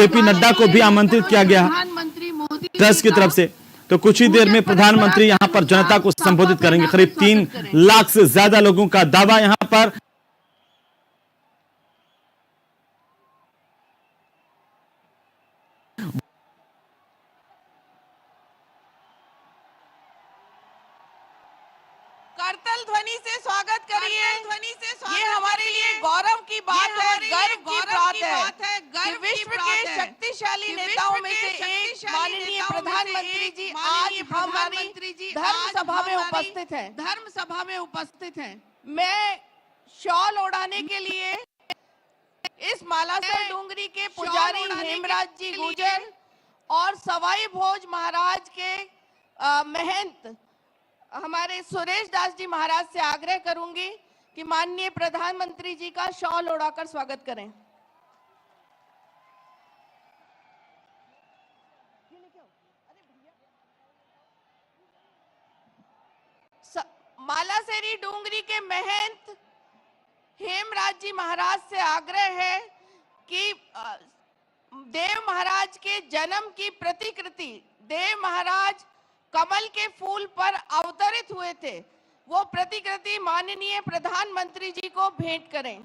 JP Nadda को भी आमंत्रित किया गया ट्रस्ट की तरफ से। तो कुछ ही देर में प्रधानमंत्री यहां पर जनता को संबोधित करेंगे। करीब 3 लाख से ज्यादा लोगों का दावा यहां पर। करतल ध्वनि से स्वागत करिए। ये हमारे लिए गौरव की बात है, गर्व की बात है कि विश्व के शक्तिशाली नेताओं में से एक माननीय प्रधानमंत्री जी आज हमारी धर्म सभा में उपस्थित हैं। मैं शॉल ओढ़ाने के लिए इस मालासर डूंगरी के पुजारी हेमराज जी गुर्जर और सवाई भोज महाराज के महंत हमारे सुरेश दास जी महाराज से आग्रह करूंगी कि माननीय प्रधानमंत्री जी का शॉल ओढ़ाकर स्वागत करें। मालासेरी डूंगरी के महंत हेमराज जी महाराज से आग्रह है कि देव महाराज के जन्म की प्रतिकृति, देव महाराज कमल के फूल पर अवतरित हुए थे, वो प्रतिकृति माननीय प्रधानमंत्री जी को भेंट करें।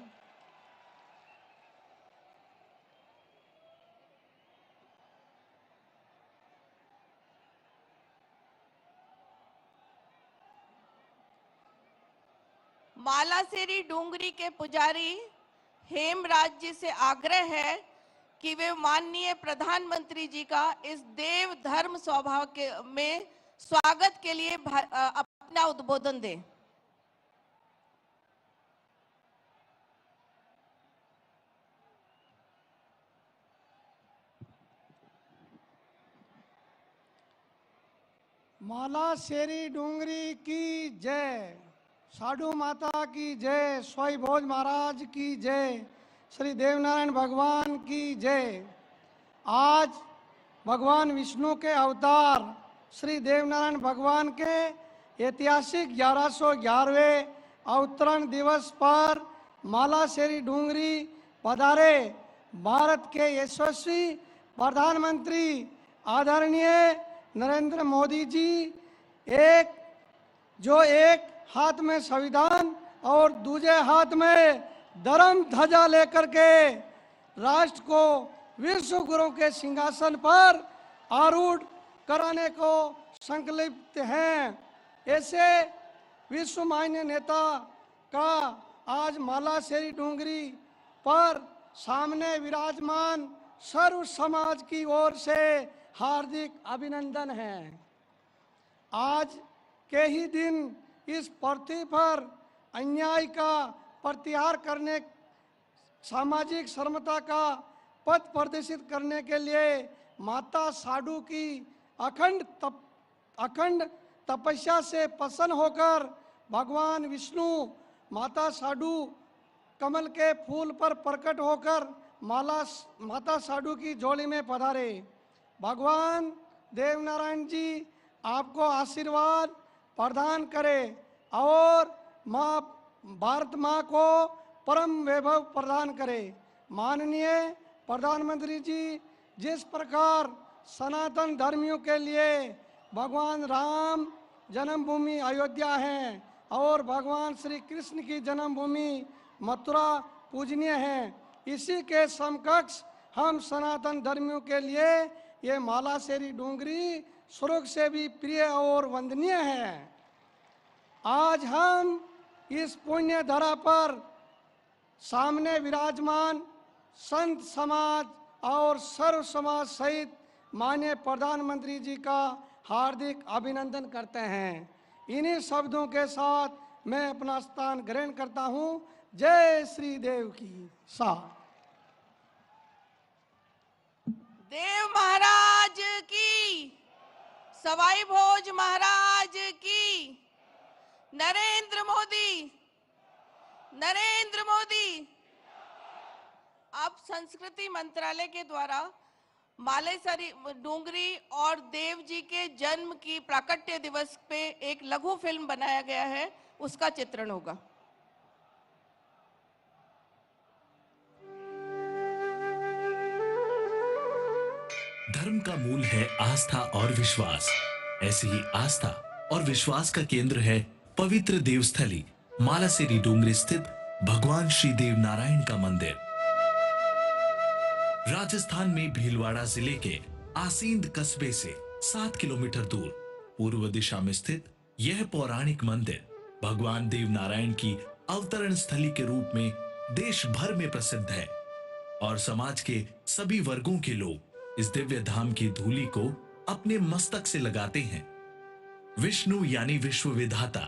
मालासेरी डूंगरी के पुजारी हेमराज जी से आग्रह है कि वे माननीय प्रधानमंत्री जी का इस देव धर्म स्वभाव के में स्वागत के लिए अपना उद्बोधन दें। मालासेरी डूंगरी की जय, साधु माता की जय, स्वाई भोज महाराज की जय, श्री देवनारायण भगवान की जय। आज भगवान विष्णु के अवतार श्री देवनारायण भगवान के ऐतिहासिक 1111वें अवतरण दिवस पर मालासेरी डूंगरी पधारे भारत के यशस्वी प्रधानमंत्री आदरणीय नरेंद्र मोदी जी एक हाथ में संविधान और दूसरे हाथ में धर्म ध्वजा लेकर के राष्ट्र को विश्व गुरु के सिंहासन पर आरूढ़ कराने को संकल्पित हैं। ऐसे विश्व मान्य नेता का आज मालासेरी डूंगरी पर सामने विराजमान सर्व समाज की ओर से हार्दिक अभिनंदन है। आज के ही दिन इस पृथ्वी पर अन्याय का प्रत्याहार करने, सामाजिक समता का पथ प्रदर्शित करने के लिए माता साधु की अखंड तपस्या से प्रसन्न होकर भगवान विष्णु माता साधु कमल के फूल पर प्रकट होकर माता साधु की झोली में पधारे। भगवान देवनारायण जी आपको आशीर्वाद प्रदान करे और माँ भारत माँ को परम वैभव प्रदान करे। माननीय प्रधानमंत्री जी जिस प्रकार सनातन धर्मियों के लिए भगवान राम जन्मभूमि अयोध्या है और भगवान श्री कृष्ण की जन्मभूमि मथुरा पूजनीय है, इसी के समकक्ष हम सनातन धर्मियों के लिए ये मालासेरी डूंगरी स्वर्ग से भी प्रिय और वंदनीय है। आज हम इस पुण्य धरा पर सामने विराजमान संत समाज और सर्व समाज सहित माननीय प्रधानमंत्री जी का हार्दिक अभिनंदन करते हैं। इन्हीं शब्दों के साथ मैं अपना स्थान ग्रहण करता हूं। जय श्री देव की सा। देव महाराज की, सवाई भोज महाराज की, नरेंद्र मोदी। अब संस्कृति मंत्रालय के द्वारा मालासेरी डूंगरी और देव जी के जन्म की प्राकट्य दिवस पे एक लघु फिल्म बनाया गया है, उसका चित्रण होगा। धर्म का मूल है आस्था और विश्वास। ऐसी ही आस्था और विश्वास का केंद्र है पवित्र देवस्थली मालासेरी डूंगरी स्थित भगवान श्री देव नारायण का मंदिर। राजस्थान में भीलवाड़ा जिले के आसींद कस्बे से 7 किलोमीटर दूर पूर्व दिशा में स्थित यह पौराणिक मंदिर भगवान देव नारायण की अवतरण स्थली के रूप में देश भर में प्रसिद्ध है और समाज के सभी वर्गों के लोग इस दिव्य धाम की धूलि को अपने मस्तक से लगाते हैं। विष्णु यानी विश्व विधाता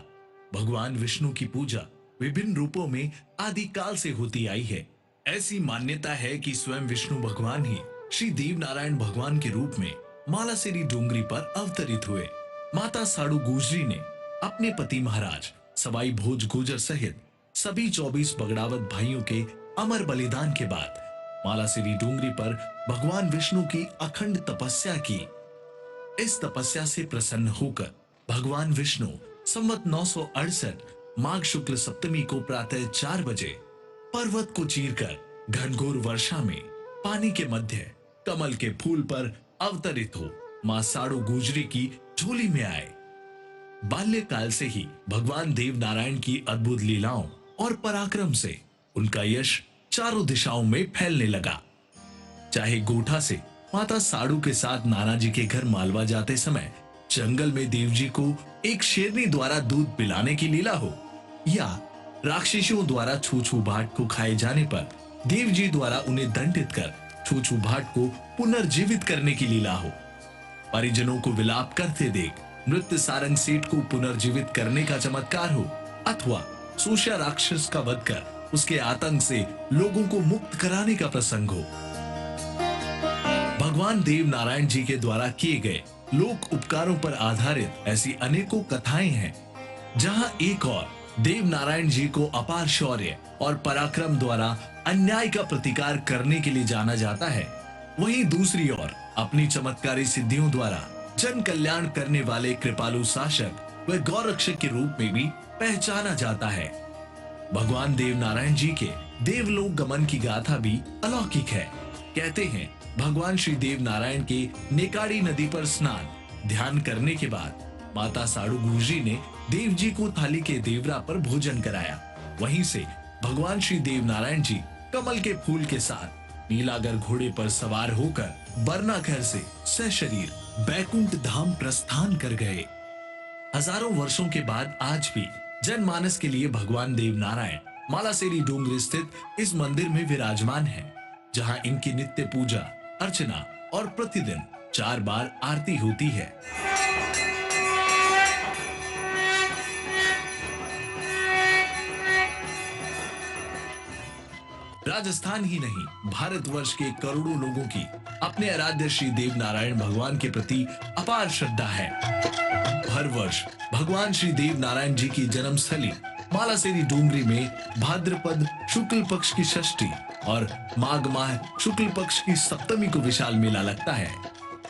भगवान विष्णु की पूजा विभिन्न रूपों में आदिकाल से होती आई है। ऐसी मान्यता है कि स्वयं विष्णु भगवान ही श्री देव नारायण भगवान के रूप में मालासेरी डूंगरी पर अवतरित हुए। माता साड़ू गुजरी ने अपने पति महाराज सवाई भोज गुजर सहित सभी 24 बगड़ावत भाइयों के अमर बलिदान के बाद मालासेरी डूंगरी पर भगवान विष्णु की अखंड तपस्या की। इस तपस्या से प्रसन्न होकर भगवान विष्णु संवत 968 माघ शुक्ल सप्तमी को प्रातः 4 बजे पर्वत को चीरकर घनघोर वर्षा में पानी के मध्य कमल के फूल पर अवतरित हो मां साड़ू गुजरी की झोली में आए। बाल्यकाल से ही भगवान देव नारायण की अद्भुत लीलाओं और पराक्रम से उनका यश चारों दिशाओं में फैलने लगा। चाहे गोठा से माता साड़ू के साथ नाना जी के घर मालवा जाते समय जंगल में देव जी को एक शेरनी द्वारा दूध पिलाने की लीला हो, या राक्षसों द्वारा छूछू भाट को खाए जाने पर देव जी द्वारा उन्हें दंडित कर छूछू भाट को पुनर्जीवित करने की लीला हो, परिजनों को विलाप करते देख मृत सारंग सेठ को पुनर्जीवित करने का चमत्कार हो, अथवा सूष्या राक्षस का वध कर उसके आतंक से लोगों को मुक्त कराने का प्रसंग हो। भगवान देव नारायण जी के द्वारा किए गए लोक उपकारों पर आधारित ऐसी अनेकों कथाएं हैं, जहां एक और देव नारायण जी को अपार शौर्य और पराक्रम द्वारा अन्याय का प्रतिकार करने के लिए जाना जाता है, वहीं दूसरी ओर अपनी चमत्कारी सिद्धियों द्वारा जन कल्याण करने वाले कृपालु शासक व गौरक्षक के रूप में भी पहचाना जाता है। भगवान देव नारायण जी के देवलोक गमन की गाथा भी अलौकिक है। कहते हैं भगवान श्री देव नारायण के नेकाड़ी नदी पर स्नान ध्यान करने के बाद माता साड़ू गुजरी ने देव जी को थाली के देवरा पर भोजन कराया। वहीं से भगवान श्री देव नारायण जी कमल के फूल के साथ नीलागर घोड़े पर सवार होकर बरनाघर से सशरीर बैकुंठ धाम प्रस्थान कर गए। हजारों वर्षों के बाद आज भी जनमानस के लिए भगवान देव नारायण मालासेरी डूंगरी स्थित इस मंदिर में विराजमान है, जहां इनकी नित्य पूजा अर्चना और प्रतिदिन 4 बार आरती होती है। राजस्थान ही नहीं भारतवर्ष के करोड़ों लोगों की अपने आराध्य श्री देव नारायण भगवान के प्रति अपार श्रद्धा है। हर वर्ष भगवान श्री देव नारायण जी की जन्मस्थली मालासेरी डूंगरी में भाद्रपद शुक्ल पक्ष की षष्ठी और माघ माह शुक्ल पक्ष की सप्तमी को विशाल मेला लगता है।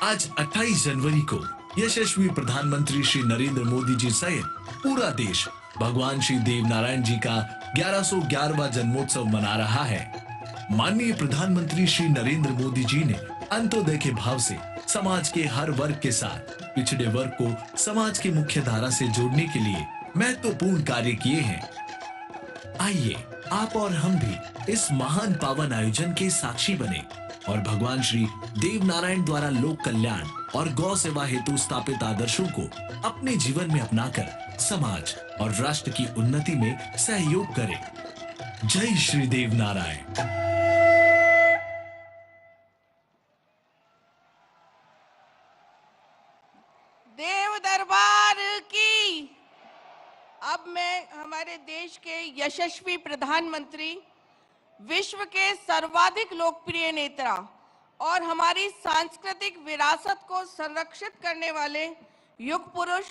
आज 28 जनवरी को यशस्वी प्रधानमंत्री श्री नरेंद्र मोदी जी सहित पूरा देश भगवान श्री देव नारायण जी का 1111वां जन्मोत्सव मना रहा है। माननीय प्रधानमंत्री श्री नरेंद्र मोदी जी ने अंत्योदय के भाव से समाज के हर वर्ग के साथ पिछड़े वर्ग को समाज की मुख्य धारा से जोड़ने के लिए महत्वपूर्ण कार्य किए हैं। आइए आप और हम भी इस महान पावन आयोजन के साक्षी बने और भगवान श्री देव नारायण द्वारा लोक कल्याण और गौ सेवा हेतु स्थापित आदर्शों को अपने जीवन में अपनाकर समाज और राष्ट्र की उन्नति में सहयोग करें। जय श्री देव नारायण। देव दरबार की। अब मैं हमारे देश के यशस्वी प्रधानमंत्री, विश्व के सर्वाधिक लोकप्रिय नेता और हमारी सांस्कृतिक विरासत को संरक्षित करने वाले युग पुरुष,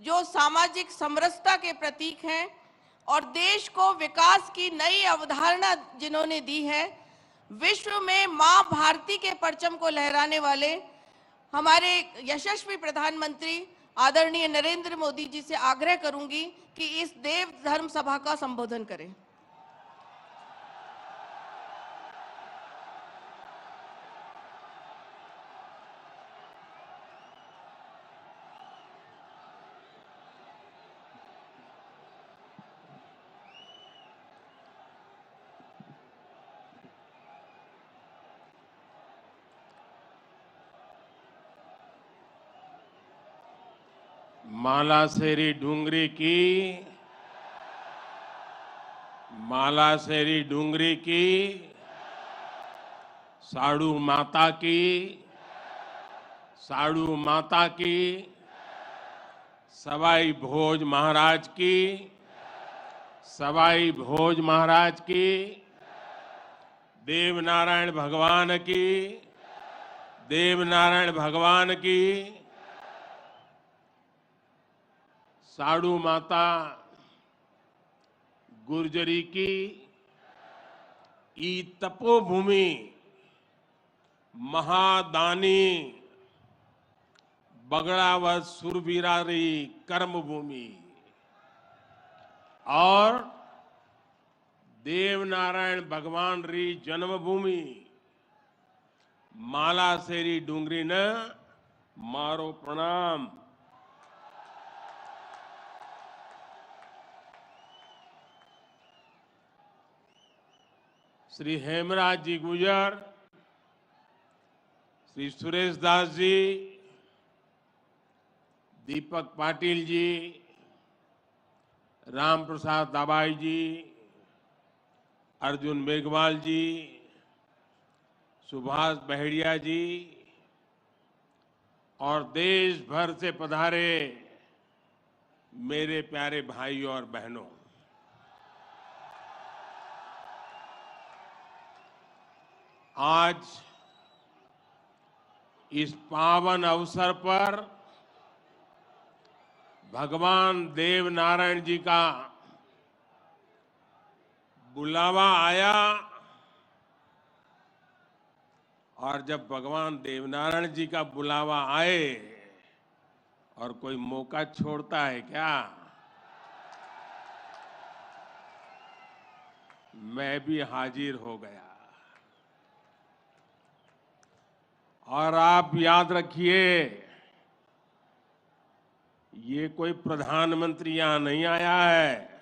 जो सामाजिक समरसता के प्रतीक हैं और देश को विकास की नई अवधारणा जिन्होंने दी है, विश्व में मां भारती के परचम को लहराने वाले हमारे यशस्वी प्रधानमंत्री आदरणीय नरेंद्र मोदी जी से आग्रह करूंगी कि इस देव धर्म सभा का संबोधन करें। मालासेरी डूंगरी की साड़ू माता की सवाई भोज महाराज की देवनारायण भगवान की साड़ू माता गुर्जरी की ई तपोभूमि महादानी बगड़ावत सुरबीरारी कर्मभूमि और देवनारायण भगवान री जन्मभूमि मालासेरी डूंगरी न मारो प्रणाम। श्री हेमराज जी गुजर, श्री सुरेश दास जी, दीपक पाटिल जी, राम प्रसाद दाबाई जी, अर्जुन मेघवाल जी, सुभाष बहेड़िया जी और देश भर से पधारे मेरे प्यारे भाइयों और बहनों, आज इस पावन अवसर पर भगवान देवनारायण जी का बुलावा आया और जब भगवान देवनारायण जी का बुलावा आए और कोई मौका छोड़ता है क्या? मैं भी हाजिर हो गया। और आप याद रखिए, ये कोई प्रधानमंत्री यहां नहीं आया है।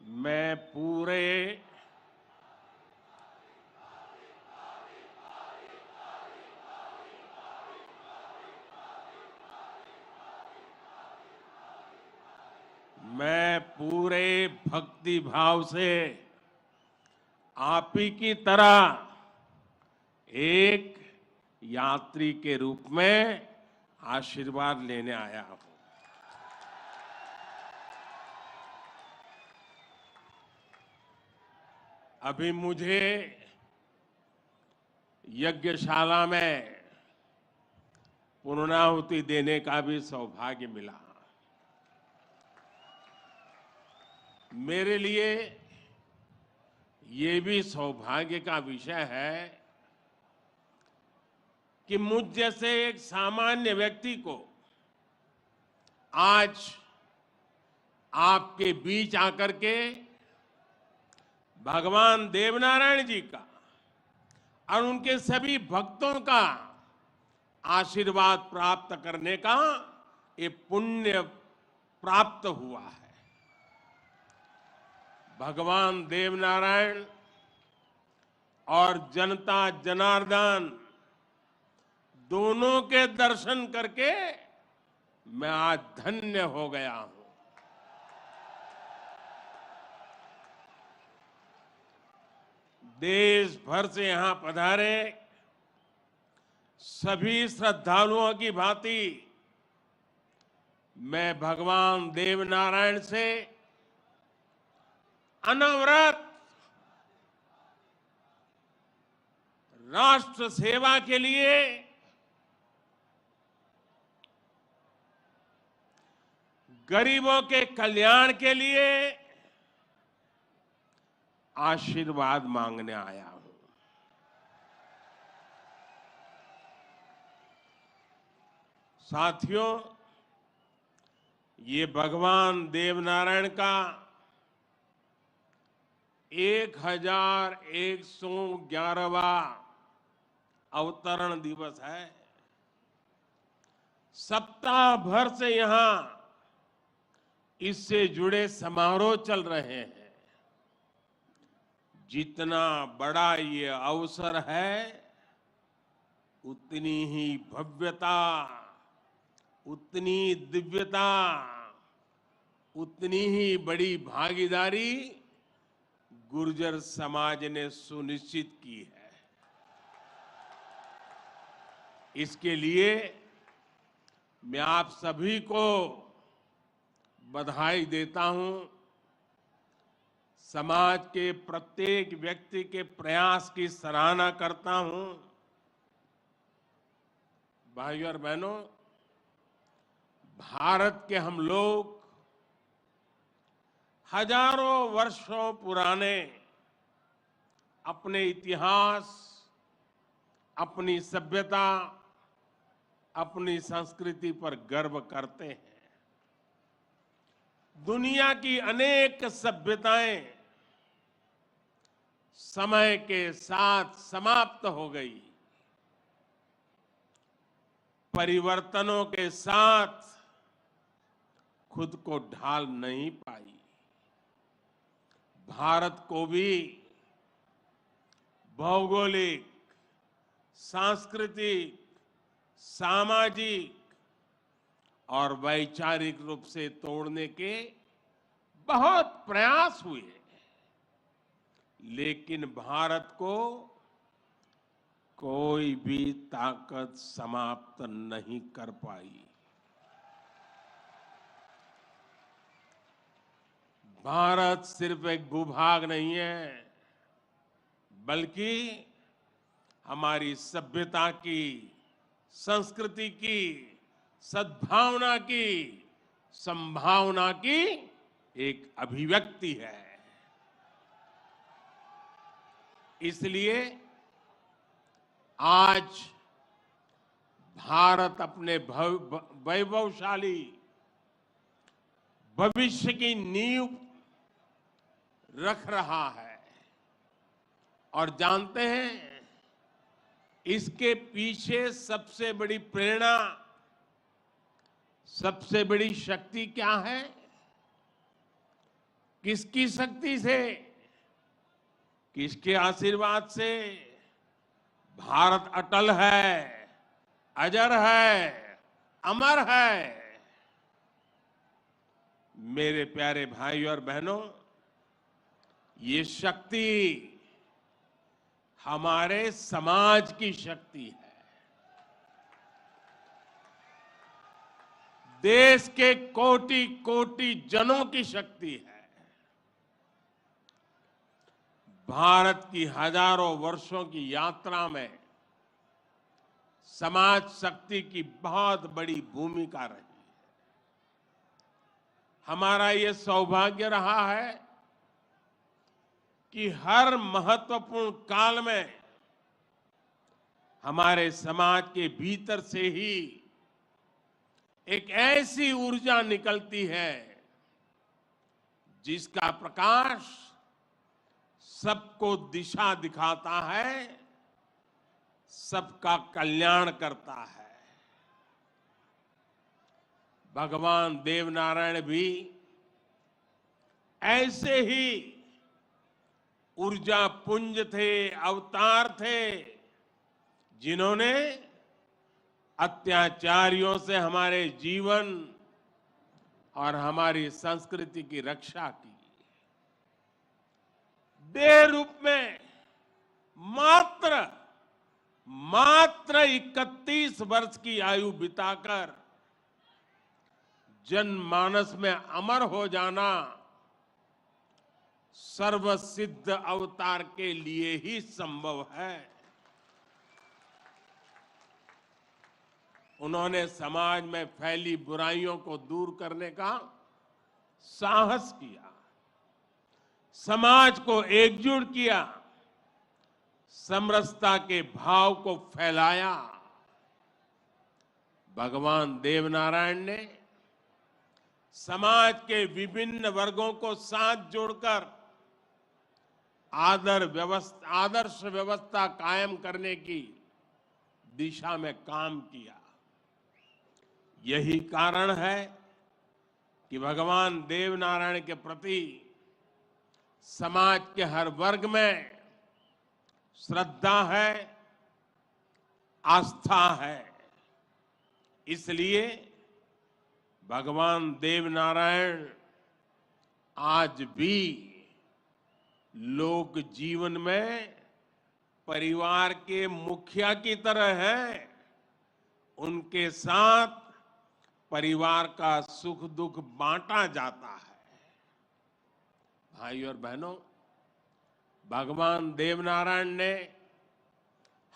मैं पूरे भक्ति भाव से आप ही की तरह एक यात्री के रूप में आशीर्वाद लेने आया हूं। अभी मुझे यज्ञशाला में पूर्णाहुति देने का भी सौभाग्य मिला। मेरे लिए ये भी सौभाग्य का विषय है कि मुझ जैसे एक सामान्य व्यक्ति को आज आपके बीच आकर के भगवान देवनारायण जी का और उनके सभी भक्तों का आशीर्वाद प्राप्त करने का ये पुण्य प्राप्त हुआ है। भगवान देवनारायण और जनता जनार्दन दोनों के दर्शन करके मैं आज धन्य हो गया हूं। देश भर से यहां पधारे सभी श्रद्धालुओं की भांति मैं भगवान देवनारायण से अनवरत राष्ट्र सेवा के लिए गरीबों के कल्याण के लिए आशीर्वाद मांगने आया हूं। साथियों, ये भगवान देवनारायण का 1111वां अवतरण दिवस है। सप्ताह भर से यहां इससे जुड़े समारोह चल रहे हैं। जितना बड़ा ये अवसर है, उतनी ही भव्यता, उतनी दिव्यता, उतनी ही बड़ी भागीदारी गुर्जर समाज ने सुनिश्चित की है। इसके लिए मैं आप सभी को बधाई देता हूं। समाज के प्रत्येक व्यक्ति के प्रयास की सराहना करता हूं। भाइयों और बहनों, भारत के हम लोग हजारों वर्षों पुराने अपने इतिहास, अपनी सभ्यता, अपनी संस्कृति पर गर्व करते हैं। दुनिया की अनेक सभ्यताएं समय के साथ समाप्त हो गई, परिवर्तनों के साथ खुद को ढाल नहीं पाई। भारत को भी भौगोलिक, सांस्कृतिक, सामाजिक और वैचारिक रूप से तोड़ने के बहुत प्रयास हुए, लेकिन भारत को कोई भी ताकत समाप्त नहीं कर पाई। भारत सिर्फ एक भूभाग नहीं है, बल्कि हमारी सभ्यता की, संस्कृति की, सद्भावना की, संभावना की एक अभिव्यक्ति है। इसलिए आज भारत अपने वैभवशाली भविष्य की नींव रख रहा है। और जानते हैं, इसके पीछे सबसे बड़ी प्रेरणा, सबसे बड़ी शक्ति क्या है? किसकी शक्ति से, किसके आशीर्वाद से? भारत अटल है, अजर है, अमर है। मेरे प्यारे भाइयों और बहनों, ये शक्ति हमारे समाज की शक्ति है। देश के कोटि कोटि जनों की शक्ति है। भारत की हजारों वर्षों की यात्रा में समाज शक्ति की बहुत बड़ी भूमिका रही है। हमारा ये सौभाग्य रहा है कि हर महत्वपूर्ण काल में हमारे समाज के भीतर से ही एक ऐसी ऊर्जा निकलती है जिसका प्रकाश सबको दिशा दिखाता है, सबका कल्याण करता है। भगवान देवनारायण भी ऐसे ही ऊर्जा पुंज थे, अवतार थे, जिन्होंने अत्याचारियों से हमारे जीवन और हमारी संस्कृति की रक्षा की। देह रूप में मात्र 31 वर्ष की आयु बिताकर जनमानस में अमर हो जाना सर्वसिद्ध अवतार के लिए ही संभव है। उन्होंने समाज में फैली बुराइयों को दूर करने का साहस किया, समाज को एकजुट किया, समरसता के भाव को फैलाया। भगवान देवनारायण ने समाज के विभिन्न वर्गों को साथ जोड़कर आदर्श व्यवस्था कायम करने की दिशा में काम किया। यही कारण है कि भगवान देवनारायण के प्रति समाज के हर वर्ग में श्रद्धा है, आस्था है। इसलिए भगवान देवनारायण आज भी लोक जीवन में परिवार के मुखिया की तरह हैं। उनके साथ परिवार का सुख दुख बांटा जाता है। भाई और बहनों, भगवान देवनारायण ने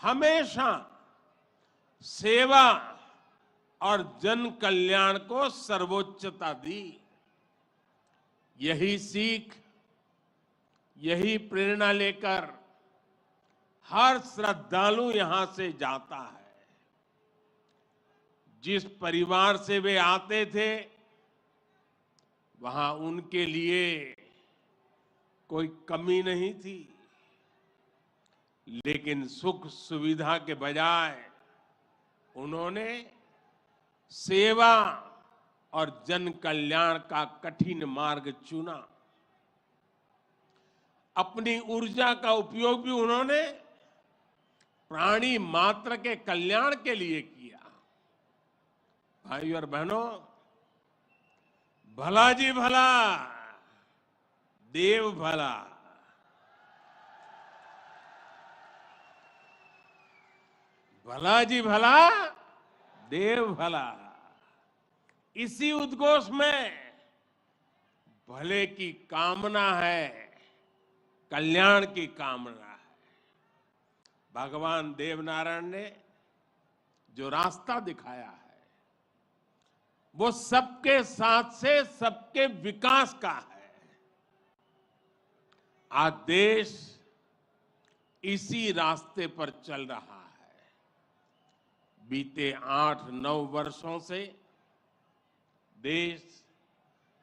हमेशा सेवा और जन कल्याण को सर्वोच्चता दी। यही सीख, यही प्रेरणा लेकर हर श्रद्धालु यहां से जाता है। जिस परिवार से वे आते थे, वहां उनके लिए कोई कमी नहीं थी, लेकिन सुख सुविधा के बजाय उन्होंने सेवा और जन कल्याण का कठिन मार्ग चुना। अपनी ऊर्जा का उपयोग भी उन्होंने प्राणी मात्र के कल्याण के लिए किया। भाई और बहनों, भला जी भला, देव भला। भला जी भला, देव भला। इसी उद्घोष में भले की कामना है, कल्याण की कामना है। भगवान देवनारायण ने जो रास्ता दिखाया है, वो सबके साथ से सबके विकास का है। आज देश इसी रास्ते पर चल रहा है। बीते 8-9 वर्षों से देश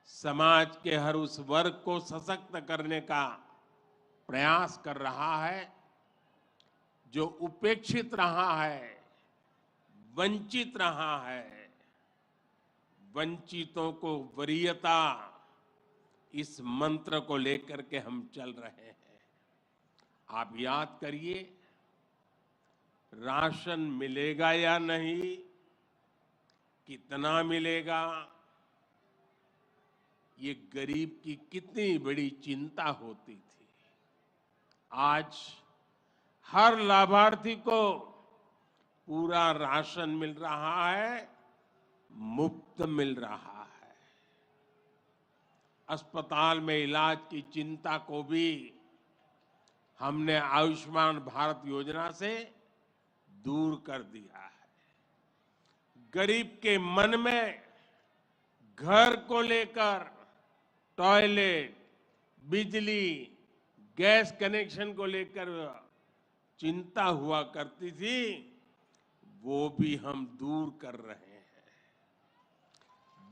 समाज के हर उस वर्ग को सशक्त करने का प्रयास कर रहा है जो उपेक्षित रहा है, वंचित रहा है। वंचितों को वरीयता, इस मंत्र को लेकर के हम चल रहे हैं। आप याद करिए, राशन मिलेगा या नहीं, कितना मिलेगा, ये गरीब की कितनी बड़ी चिंता होती थी। आज हर लाभार्थी को पूरा राशन मिल रहा है, मुफ्त मिल रहा है। अस्पताल में इलाज की चिंता को भी हमने आयुष्मान भारत योजना से दूर कर दिया है। गरीब के मन में घर को लेकर टॉयलेट, बिजली, गैस कनेक्शन को लेकर चिंता हुआ करती थी, वो भी हम दूर कर रहे हैं।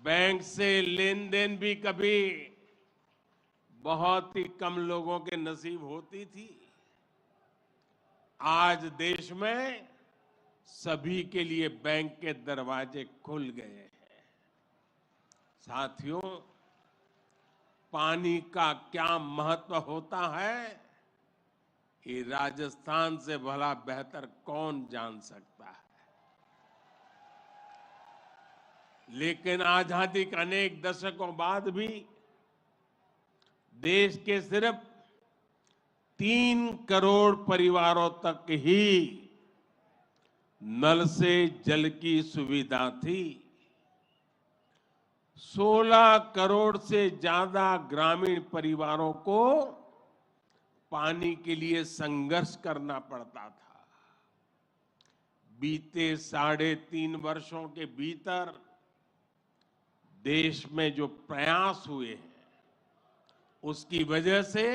बैंक से लेन देन भी कभी बहुत ही कम लोगों के नसीब होती थी। आज देश में सभी के लिए बैंक के दरवाजे खुल गए हैं। साथियों, पानी का क्या महत्व होता है, ये राजस्थान से भला बेहतर कौन जान सकता है। लेकिन आजादी के अनेक दशकों बाद भी देश के सिर्फ 3 करोड़ परिवारों तक ही नल से जल की सुविधा थी। 16 करोड़ से ज्यादा ग्रामीण परिवारों को पानी के लिए संघर्ष करना पड़ता था। बीते 3.5 वर्षों के भीतर देश में जो प्रयास हुए हैं, उसकी वजह से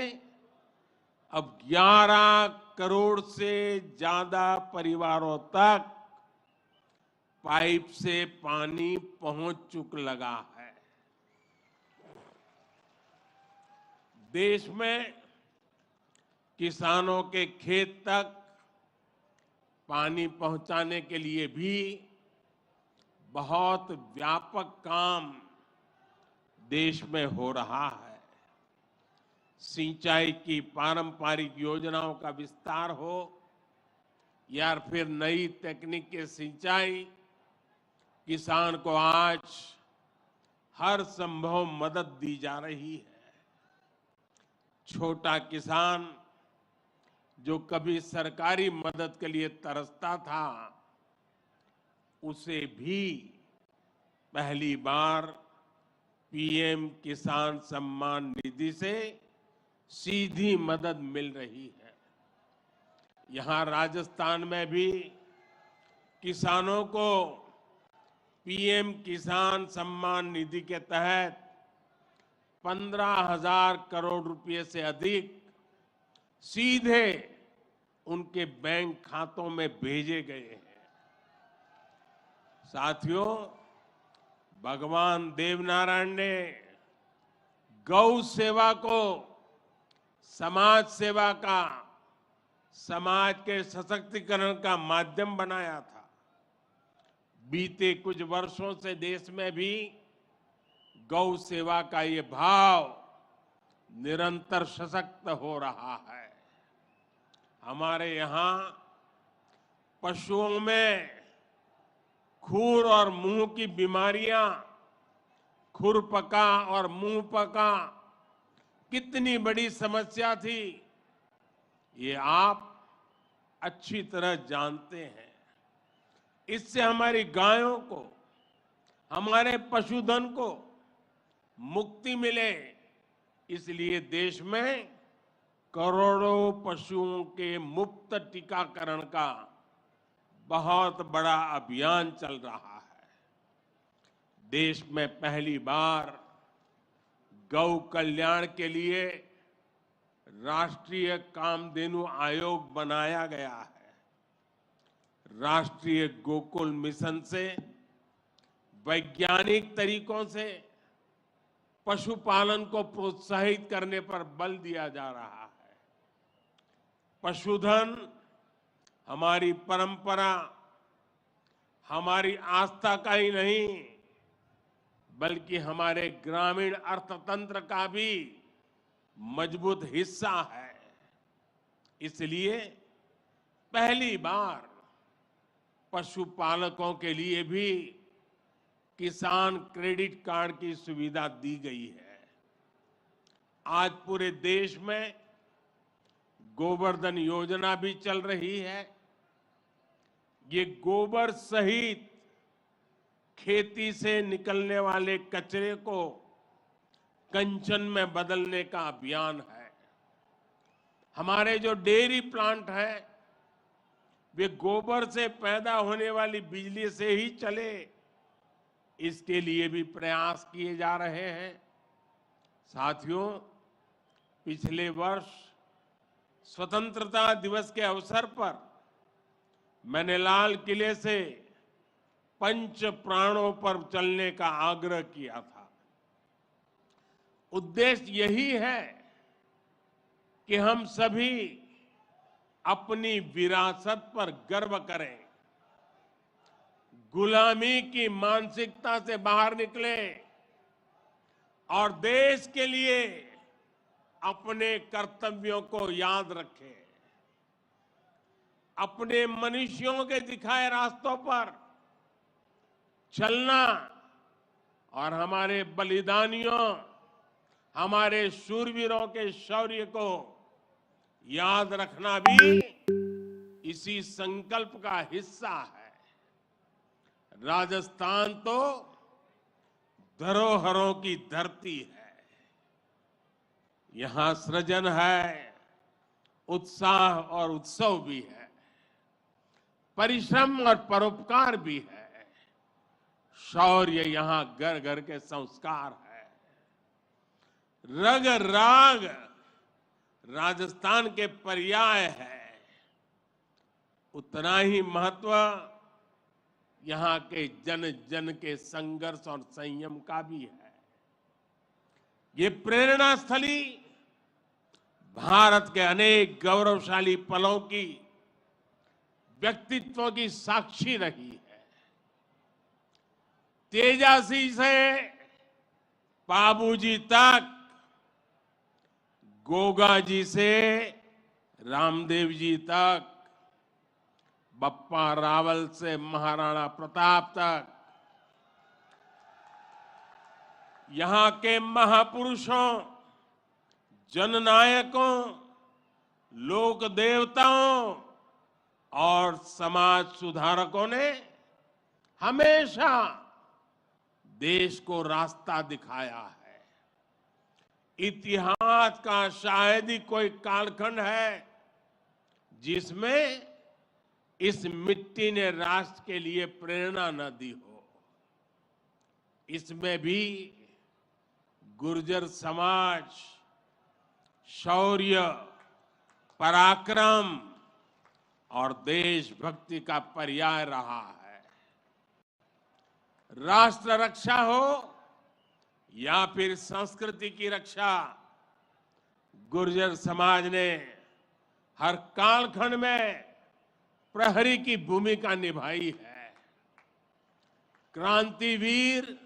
अब 11 करोड़ से ज्यादा परिवारों तक पाइप से पानी पहुंच चुक लगा है। देश में किसानों के खेत तक पानी पहुंचाने के लिए भी बहुत व्यापक काम देश में हो रहा है। सिंचाई की पारंपरिक योजनाओं का विस्तार हो या फिर नई तकनीक के सिंचाई, किसान को आज हर संभव मदद दी जा रही है। छोटा किसान जो कभी सरकारी मदद के लिए तरसता था, उसे भी पहली बार पीएम किसान सम्मान निधि से सीधी मदद मिल रही है। यहां राजस्थान में भी किसानों को पीएम किसान सम्मान निधि के तहत 15,000 करोड़ रुपए से अधिक सीधे उनके बैंक खातों में भेजे गए हैं। साथियों, भगवान देवनारायण ने गौ सेवा को समाज सेवा का, समाज के सशक्तिकरण का माध्यम बनाया था। बीते कुछ वर्षों से देश में भी गौ सेवा का ये भाव निरंतर सशक्त हो रहा है। हमारे यहाँ पशुओं में खुर और मुंह की बीमारियां, खुरपका और मुंहपका कितनी बड़ी समस्या थी, ये आप अच्छी तरह जानते हैं। इससे हमारी गायों को, हमारे पशुधन को मुक्ति मिले, इसलिए देश में करोड़ों पशुओं के मुफ्त टीकाकरण का बहुत बड़ा अभियान चल रहा है। देश में पहली बार गौ कल्याण के लिए राष्ट्रीय कामधेनु आयोग बनाया गया है। राष्ट्रीय गोकुल मिशन से वैज्ञानिक तरीकों से पशुपालन को प्रोत्साहित करने पर बल दिया जा रहा है। पशुधन हमारी परंपरा, हमारी आस्था का ही नहीं, बल्कि हमारे ग्रामीण अर्थतंत्र का भी मजबूत हिस्सा है। इसलिए पहली बार पशुपालकों के लिए भी किसान क्रेडिट कार्ड की सुविधा दी गई है। आज पूरे देश में गोवर्धन योजना भी चल रही है। ये गोबर सहित खेती से निकलने वाले कचरे को कंचन में बदलने का अभियान है। हमारे जो डेयरी प्लांट है, वे गोबर से पैदा होने वाली बिजली से ही चले, इसके लिए भी प्रयास किए जा रहे हैं। साथियों, पिछले वर्ष स्वतंत्रता दिवस के अवसर पर मैंने लाल किले से पंच प्राणों पर चलने का आग्रह किया था। उद्देश्य यही है कि हम सभी अपनी विरासत पर गर्व करें, गुलामी की मानसिकता से बाहर निकले और देश के लिए अपने कर्तव्यों को याद रखें। अपने मनुष्यों के दिखाए रास्तों पर चलना और हमारे बलिदानियों, हमारे शूरवीरों के शौर्य को याद रखना भी इसी संकल्प का हिस्सा है। राजस्थान तो धरोहरों की धरती है। यहां सृजन है, उत्साह और उत्सव भी है, परिश्रम और परोपकार भी है। शौर्य यहां घर घर के संस्कार है। रग राग राजस्थान के पर्याय है। उतना ही महत्व यहां के जन जन के संघर्ष और संयम का भी है। ये प्रेरणा स्थली भारत के अनेक गौरवशाली पलों की, व्यक्तित्व की साक्षी रही है। तेजासी से बाबूजी तक गोगा जी से रामदेव जी तक, बप्पा रावल से महाराणा प्रताप तक, यहां के महापुरुषों, जननायकों, लोक देवताओं और समाज सुधारकों ने हमेशा देश को रास्ता दिखाया है। इतिहास का शायद ही कोई कालखंड है जिसमें इस मिट्टी ने राष्ट्र के लिए प्रेरणा न दी हो। इसमें भी गुर्जर समाज शौर्य, पराक्रम और देशभक्ति का पर्याय रहा है। राष्ट्र रक्षा हो या फिर संस्कृति की रक्षा, गुर्जर समाज ने हर कालखंड में प्रहरी की भूमिका निभाई है। क्रांतिवीर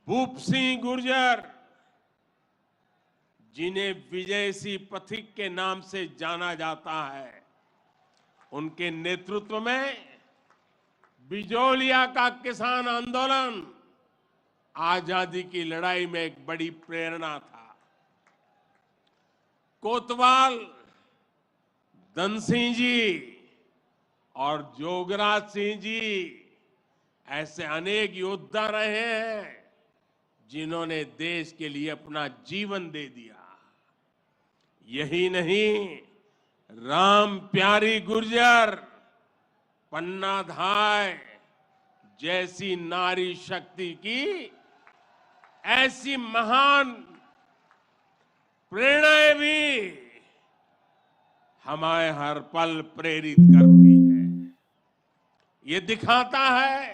भूप सिंह गुर्जर, जिन्हें विजय सिंह पथिक के नाम से जाना जाता है, उनके नेतृत्व में बिजोलिया का किसान आंदोलन आजादी की लड़ाई में एक बड़ी प्रेरणा था। कोतवाल धन सिंह जी और जोगराज सिंह जी ऐसे अनेक योद्धा रहे हैं जिन्होंने देश के लिए अपना जीवन दे दिया। यही नहीं, राम प्यारी गुर्जर, पन्ना धाय जैसी नारी शक्ति की ऐसी महान प्रेरणाएं भी हमें हर पल प्रेरित करती है। ये दिखाता है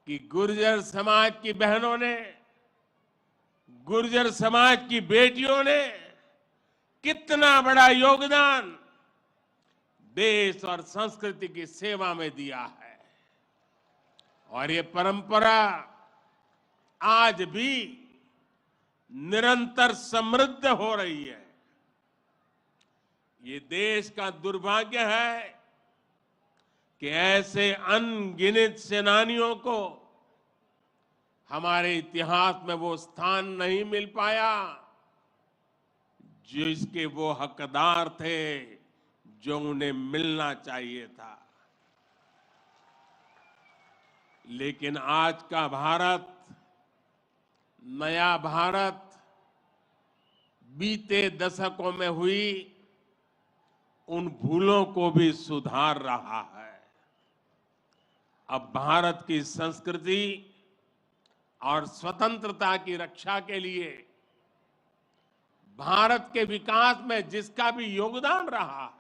कि गुर्जर समाज की बहनों ने, गुर्जर समाज की बेटियों ने कितना बड़ा योगदान देश और संस्कृति की सेवा में दिया है। और ये परंपरा आज भी निरंतर समृद्ध हो रही है। ये देश का दुर्भाग्य है कि ऐसे अनगिनत सेनानियों को हमारे इतिहास में वो स्थान नहीं मिल पाया जिसके वो हकदार थे, जो उन्हें मिलना चाहिए था। लेकिन आज का भारत, नया भारत, बीते दशकों में हुई उन भूलों को भी सुधार रहा है। अब भारत की संस्कृति और स्वतंत्रता की रक्षा के लिए भारत के विकास में जिसका भी योगदान रहा है,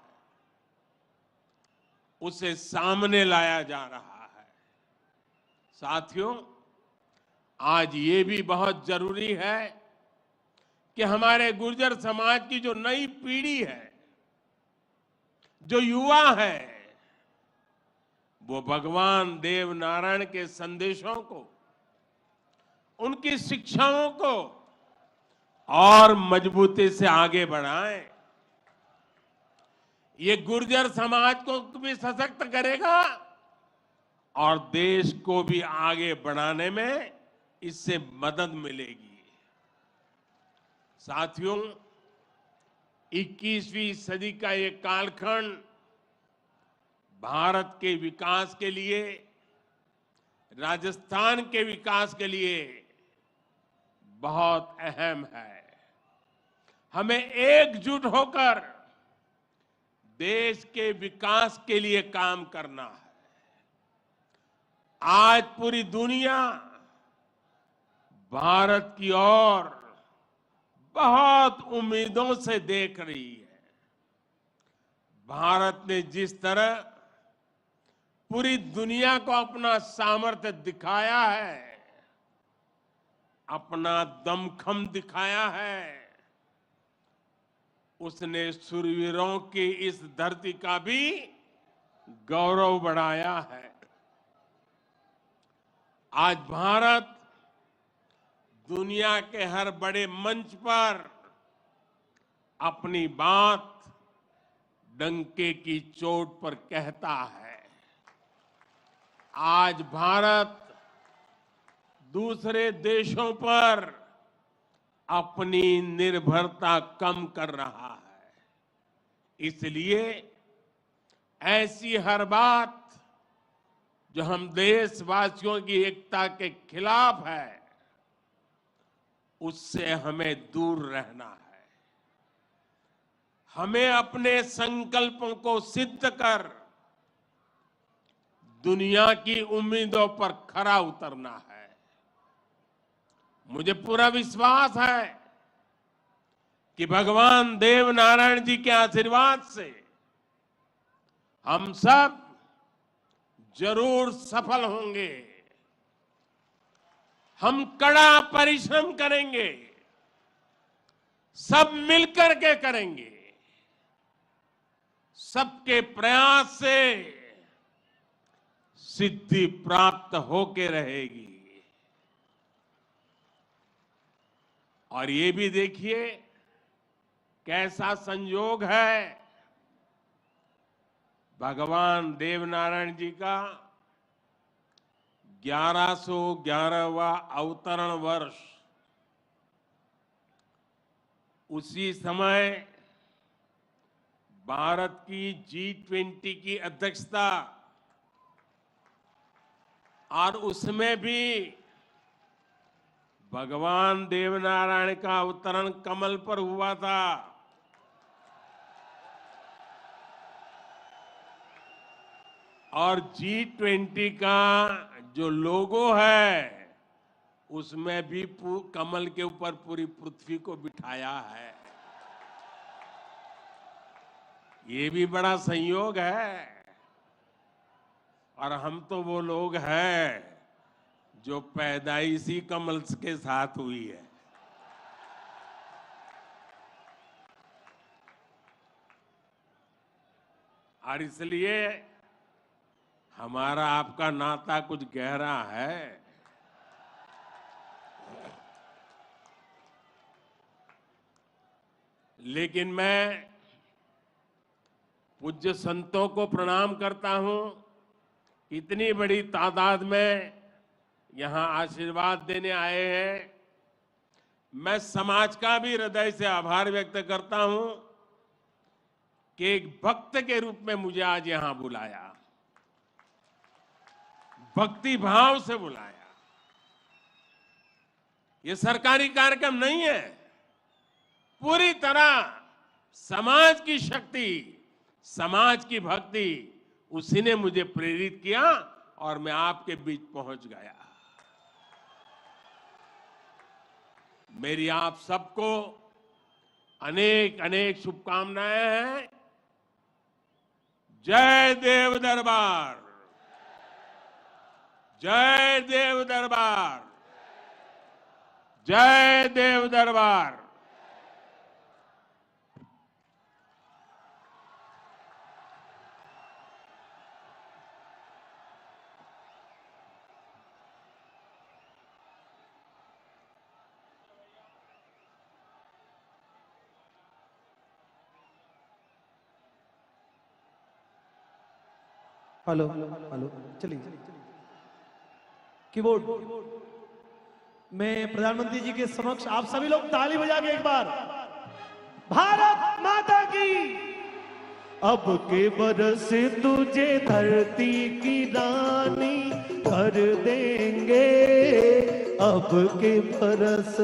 उसे सामने लाया जा रहा है। साथियों, आज ये भी बहुत जरूरी है कि हमारे गुर्जर समाज की जो नई पीढ़ी है, जो युवा है, वो भगवान देव नारायण के संदेशों को, उनकी शिक्षाओं को और मजबूती से आगे बढ़ाएं। ये गुर्जर समाज को भी सशक्त करेगा और देश को भी आगे बढ़ाने में इससे मदद मिलेगी। साथियों, 21वीं सदी का ये कालखंड भारत के विकास के लिए, राजस्थान के विकास के लिए बहुत अहम है। हमें एकजुट होकर देश के विकास के लिए काम करना है। आज पूरी दुनिया भारत की ओर बहुत उम्मीदों से देख रही है। भारत ने जिस तरह पूरी दुनिया को अपना सामर्थ्य दिखाया है, अपना दमखम दिखाया है, उसने शूरवीरों की इस धरती का भी गौरव बढ़ाया है। आज भारत दुनिया के हर बड़े मंच पर अपनी बात डंके की चोट पर कहता है। आज भारत दूसरे देशों पर अपनी निर्भरता कम कर रहा है। इसलिए ऐसी हर बात जो हम देशवासियों की एकता के खिलाफ है, उससे हमें दूर रहना है। हमें अपने संकल्पों को सिद्ध कर दुनिया की उम्मीदों पर खरा उतरना है। मुझे पूरा विश्वास है कि भगवान देव नारायण जी के आशीर्वाद से हम सब जरूर सफल होंगे। हम कड़ा परिश्रम करेंगे, सब मिलकर के करेंगे। सबके प्रयास से सिद्धि प्राप्त होके रहेगी। और ये भी देखिए कैसा संयोग है, भगवान देवनारायण जी का 1111वां अवतरण वर्ष। उसी समय भारत की G20 की अध्यक्षता, और उसमें भी भगवान देवनारायण का अवतरण कमल पर हुआ था। और G20 का जो लोगो है, उसमें भी कमल के ऊपर पूरी पृथ्वी को बिठाया है। ये भी बड़ा संयोग है। और हम तो वो लोग हैं जो पैदाइशी कमल के साथ हुई है। और इसलिए हमारा आपका नाता कुछ गहरा है। लेकिन मैं पूज्य संतों को प्रणाम करता हूं। इतनी बड़ी तादाद में यहां आशीर्वाद देने आए हैं। मैं समाज का भी हृदय से आभार व्यक्त करता हूं कि एक भक्त के रूप में मुझे आज यहां बुलाया, भक्ति भाव से बुलाया। ये सरकारी कार्यक्रम नहीं है, पूरी तरह समाज की शक्ति, समाज की भक्ति, उसी ने मुझे प्रेरित किया और मैं आपके बीच पहुंच गया। मेरी आप सबको अनेक अनेक शुभकामनाएं हैं। जय देव दरबार, जय देव दरबार, जय देव दरबार। हेलो हेलो, चलिए कीबोर्ड। मैं प्रधानमंत्री जी के समक्ष आप सभी लोग ताली बजा के एक बार भारत माता की। अब के बरस तुझे धरती की रानी कर देंगे, अब के बरस